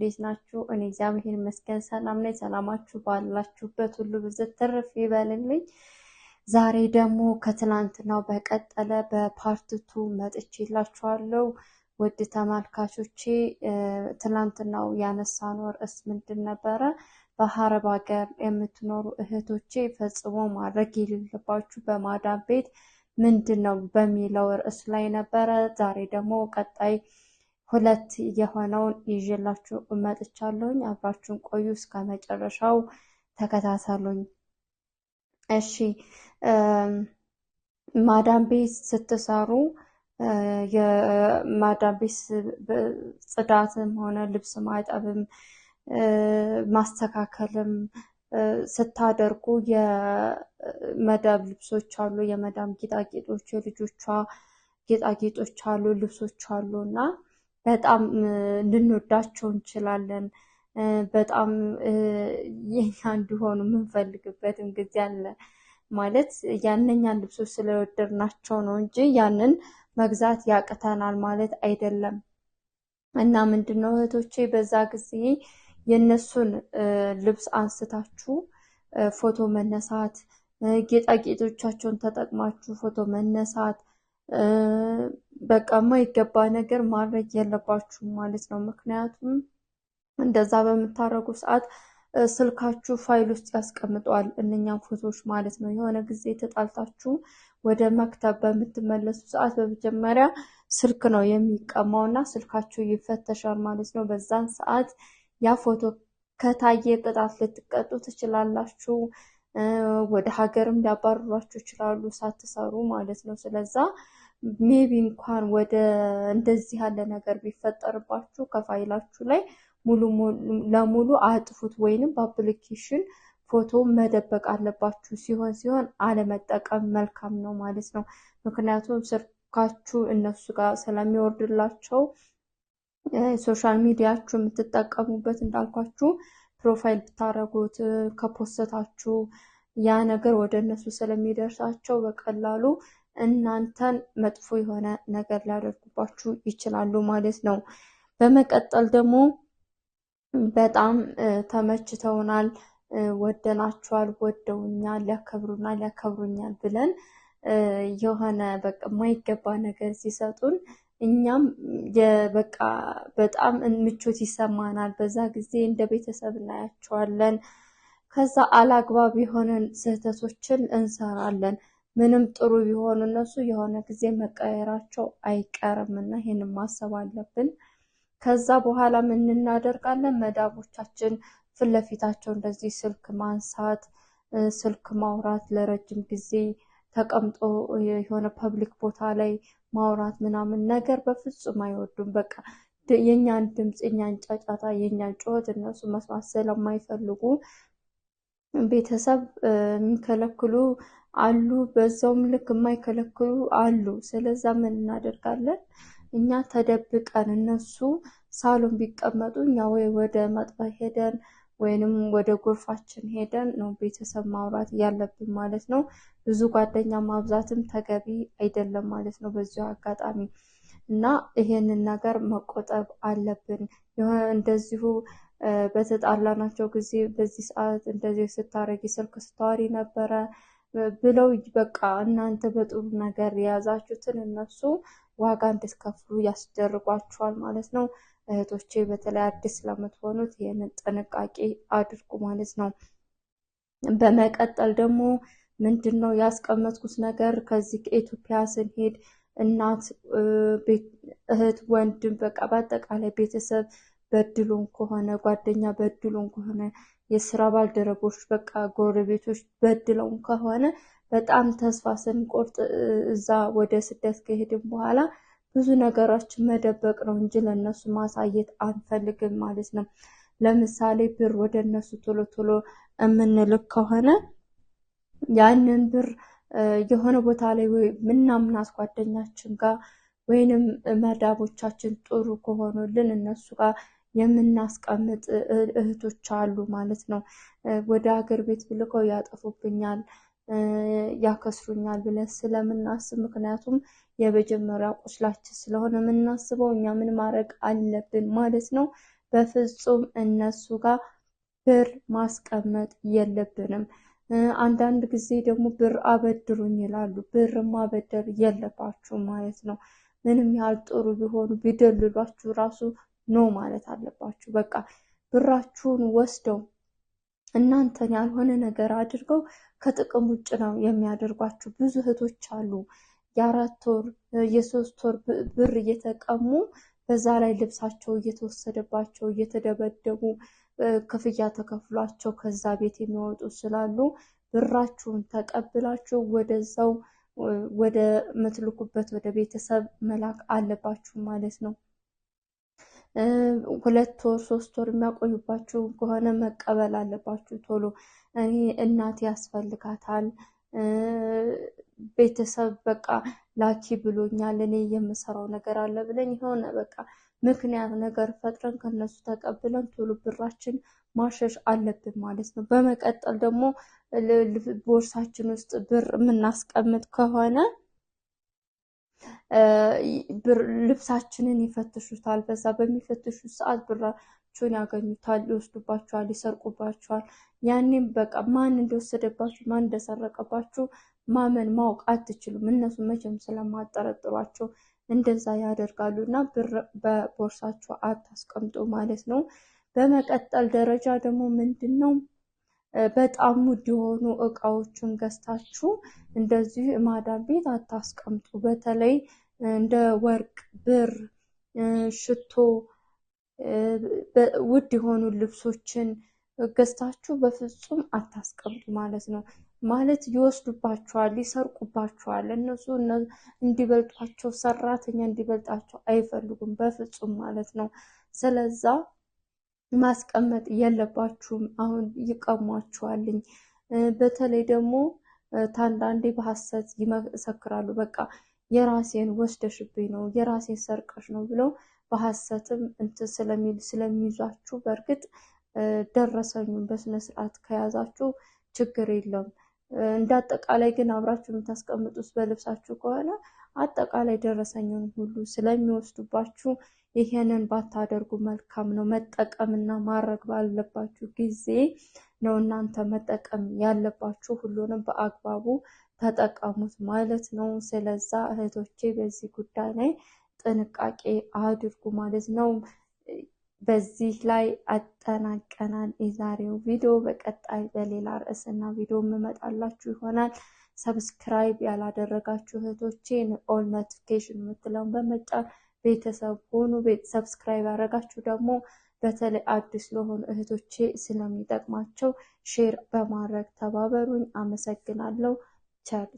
እንዴት ናችሁ? እኔ እግዚአብሔር ይመስገን ሰላም ነኝ። ሰላማችሁ ባላችሁበት ሁሉ ብዝት ትርፍ ይበልልኝ። ዛሬ ደግሞ ከትላንትናው በቀጠለ በፓርት 2 መጥቼላችኋለሁ። ውድ ተመልካቾቼ ትላንትናው ያነሳነው ርዕስ ምንድን ነበረ? በአረብ ሀገር የምትኖሩ እህቶቼ ፈጽሞ ማድረግ የሌለባችሁ በማዳም ቤት ምንድነው በሚለው ርዕስ ላይ ነበረ። ዛሬ ደግሞ ቀጣይ ሁለት የሆነውን ይዤላችሁ መጥቻለሁ። አብራችሁን ቆዩ፣ እስከ መጨረሻው ተከታተሉኝ። እሺ ማዳም ቤት ስትሰሩ የማዳም ቤት ጽዳትም ሆነ ልብስ ማጠብም ማስተካከልም ስታደርጉ የመዳም ልብሶች አሉ፣ የመዳም ጌጣጌጦች፣ የልጆቿ ጌጣጌጦች አሉ፣ ልብሶች አሉና በጣም ልንወዳቸው እንችላለን። በጣም የኛ እንዲሆኑ የምንፈልግበትም ጊዜ አለ። ማለት ያንኛን ልብሶች ስለወደድናቸው ነው እንጂ ያንን መግዛት ያቅተናል ማለት አይደለም። እና ምንድነው እህቶቼ በዛ ጊዜ የነሱን ልብስ አንስታችሁ ፎቶ መነሳት፣ ጌጣጌጦቻቸውን ተጠቅማችሁ ፎቶ መነሳት በቃ የማይገባ ነገር ማድረግ የለባችሁም ማለት ነው። ምክንያቱም እንደዛ በምታረጉ ሰዓት ስልካችሁ ፋይል ውስጥ ያስቀምጧል እነኛን ፎቶዎች ማለት ነው። የሆነ ጊዜ ተጣልታችሁ ወደ መክተብ በምትመለሱ ሰዓት በመጀመሪያ ስልክ ነው የሚቀማውና ስልካችሁ ይፈተሻል ማለት ነው። በዛን ሰዓት ያ ፎቶ ከታየ ቅጣት ልትቀጡ ትችላላችሁ። ወደ ሀገርም ሊያባርሯችሁ ይችላሉ ሳትሰሩ ማለት ነው። ስለዛ ሜቢ እንኳን ወደ እንደዚህ ያለ ነገር ቢፈጠርባችሁ ከፋይላችሁ ላይ ሙሉ ለሙሉ አጥፉት ወይንም በአፕሊኬሽን ፎቶ መደበቅ አለባችሁ። ሲሆን አለመጠቀም መልካም ነው ማለት ነው። ምክንያቱም ስልካችሁ እነሱ ጋር ስለሚወርድላቸው ሶሻል ሚዲያችሁ የምትጠቀሙበት እንዳልኳችሁ ፕሮፋይል ብታረጉት ከፖስታችሁ ያ ነገር ወደ እነሱ ስለሚደርሳቸው በቀላሉ እናንተን መጥፎ የሆነ ነገር ሊያደርጉባችሁ ይችላሉ ማለት ነው። በመቀጠል ደግሞ በጣም ተመችተውናል፣ ወደናቸዋል፣ ወደውኛል፣ ያከብሩኛል ብለን የሆነ በቃ የማይገባ ነገር ሲሰጡን እኛም በቃ በጣም ምቾት ይሰማናል። በዛ ጊዜ እንደ ቤተሰብ እናያቸዋለን። ከዛ አላግባብ የሆነ ስህተቶችን እንሰራለን። ምንም ጥሩ ቢሆኑ እነሱ የሆነ ጊዜ መቀየራቸው አይቀርምና ይሄንን ማሰብ አለብን። ከዛ በኋላ ምን እናደርጋለን? መዳቦቻችን ፍለፊታቸው እንደዚህ ስልክ ማንሳት፣ ስልክ ማውራት፣ ለረጅም ጊዜ ተቀምጦ የሆነ ፐብሊክ ቦታ ላይ ማውራት ምናምን ነገር በፍጹም አይወዱም። በቃ የኛን ድምጽ፣ የኛን ጫጫታ፣ የኛን ጩኸት እነሱ መስማት ስለማይፈልጉ ቤተሰብ የሚከለክሉ አሉ፣ በዛውም ልክ የማይከለክሉ አሉ። ስለዛ ምን እናደርጋለን? እኛ ተደብቀን እነሱ ሳሎን ቢቀመጡ እኛ ወይ ወደ መጥበህ ሄደን ወይንም ወደ ጎርፋችን ሄደን ነው ቤተሰብ ማውራት ያለብን ማለት ነው። ብዙ ጓደኛ ማብዛትም ተገቢ አይደለም ማለት ነው በዚሁ አጋጣሚ እና ይሄንን ነገር መቆጠብ አለብን። እንደዚሁ በተጣላናቸው ጊዜ በዚህ ሰዓት እንደዚህ ስታረጊ ስልክ ስታወሪ ነበረ ብለው በቃ እናንተ በጥሩ ነገር የያዛችሁትን እነሱ ዋጋ እንድትከፍሉ ያስደርጓችኋል ማለት ነው። እህቶቼ በተለይ አዲስ ለምትሆኑት ይሄንን ጥንቃቄ አድርጉ ማለት ነው። በመቀጠል ደግሞ ምንድነው ያስቀመጥኩት ነገር ከዚህ ከኢትዮጵያ ስንሄድ እናት፣ እህት፣ ወንድም በቃ በአጠቃላይ ቤተሰብ በድሉን ከሆነ ጓደኛ በድሉን ከሆነ የስራ ባልደረቦች በቃ ጎረቤቶች በድለውን ከሆነ በጣም ተስፋ ስንቆርጥ እዛ ወደ ስደት ከሄድን በኋላ ብዙ ነገሮችን መደበቅ ነው እንጂ ለነሱ ማሳየት አንፈልግም ማለት ነው። ለምሳሌ ብር ወደ እነሱ ቶሎ እምንልክ ከሆነ ያንን ብር የሆነ ቦታ ላይ ምናምናት ጓደኛችን ጋር ወይንም መዳቦቻችን ጥሩ ከሆኑልን እነሱ ጋር የምናስቀምጥ እህቶች አሉ ማለት ነው። ወደ ሀገር ቤት ብልከው ያጠፉብኛል፣ ያከስሩኛል ብለን ስለምናስብ ምክንያቱም የመጀመሪያ ቁስላችን ስለሆነ የምናስበው እኛ ምን ማድረግ አለብን ማለት ነው። በፍጹም እነሱ ጋር ብር ማስቀመጥ የለብንም። አንዳንድ ጊዜ ደግሞ ብር አበድሩኝ ይላሉ። ብር ማበደር የለባችሁ ማለት ነው። ምንም ያህል ጥሩ ቢሆኑ ቢደልሏችሁ ራሱ ኖ ማለት አለባችሁ። በቃ ብራችሁን ወስደው እናንተን ያልሆነ ነገር አድርገው ከጥቅም ውጭ ነው የሚያደርጓችሁ። ብዙ እህቶች አሉ የ4 ወር የ3 ወር ብር እየተቀሙ በዛ ላይ ልብሳቸው እየተወሰደባቸው እየተደበደቡ ክፍያ ተከፍሏቸው ከዛ ቤት የሚወጡ ስላሉ ብራችሁን ተቀብላችሁ ወደዛው ወደ ምትልኩበት ወደ ቤተሰብ መላክ አለባችሁ ማለት ነው። 2 ወር 3 ወር የሚያቆዩባችሁ ከሆነ መቀበል አለባችሁ ቶሎ። እኔ እናቴ ያስፈልጋታል ቤተሰብ በቃ ላኪ ብሎኛል እኔ የምሰራው ነገር አለ ብለን የሆነ በቃ ምክንያት ነገር ፈጥረን ከነሱ ተቀብለን ቶሎ ብራችን ማሸሽ አለብን ማለት ነው። በመቀጠል ደግሞ ቦርሳችን ውስጥ ብር የምናስቀምጥ ከሆነ ልብሳችንን ይፈትሹታል። በዛ በሚፈትሹት ሰዓት ብራችሁን ያገኙታል፣ ይወስዱባችኋል፣ ይሰርቁባችኋል። ያኔም በቃ ማን እንደወሰደባችሁ ማን እንደሰረቀባችሁ ማመን ማወቅ አትችሉም። እነሱ መቼም ስለማጠረጥሯቸው እንደዛ ያደርጋሉ እና ብር በቦርሳችሁ አታስቀምጡ ማለት ነው። በመቀጠል ደረጃ ደግሞ ምንድነው በጣም ውድ የሆኑ እቃዎችን ገዝታችሁ እንደዚህ ማዳም ቤት አታስቀምጡ። በተለይ እንደ ወርቅ፣ ብር፣ ሽቶ፣ ውድ የሆኑ ልብሶችን ገዝታችሁ በፍጹም አታስቀምጡ ማለት ነው። ማለት ይወስዱባችኋል፣ ይሰርቁባችኋል። እነሱ እንዲበልጧቸው ሰራተኛ እንዲበልጣቸው አይፈልጉም በፍጹም ማለት ነው። ስለዛ ማስቀመጥ የለባችሁም። አሁን ይቀሟችኋልኝ። በተለይ ደግሞ ታንዳንዴ በሐሰት ይመሰክራሉ። በቃ የራሴን ወስደሽብኝ ነው የራሴን ሰርቀሽ ነው ብለው በሐሰትም እንትን ስለሚይዟችሁ በእርግጥ ደረሰኙን በስነ ስርዓት ከያዛችሁ ችግር የለም። እንዳጠቃላይ ግን አብራችሁ የምታስቀምጡት በልብሳችሁ ከሆነ አጠቃላይ ደረሰኙን ሁሉ ስለሚወስዱባችሁ ይሄንን ባታደርጉ መልካም ነው። መጠቀምና ማድረግ ባለባችሁ ጊዜ ነው እናንተ መጠቀም ያለባችሁ። ሁሉንም በአግባቡ ተጠቀሙት ማለት ነው። ስለዛ እህቶቼ በዚህ ጉዳይ ላይ ጥንቃቄ አድርጉ ማለት ነው። በዚህ ላይ አጠናቀናል የዛሬው ቪዲዮ። በቀጣይ በሌላ ርዕስና ቪዲዮ የምመጣላችሁ ይሆናል። ሰብስክራይብ ያላደረጋችሁ እህቶቼ ኦል ኖቲፊኬሽን የምትለውን በመጫን ቤተሰብ ሆኑ። ሰብስክራይብ ያደረጋችሁ ደግሞ በተለይ አዲስ ለሆኑ እህቶቼ ስለሚጠቅማቸው ሼር በማድረግ ተባበሩኝ። አመሰግናለሁ። ቸር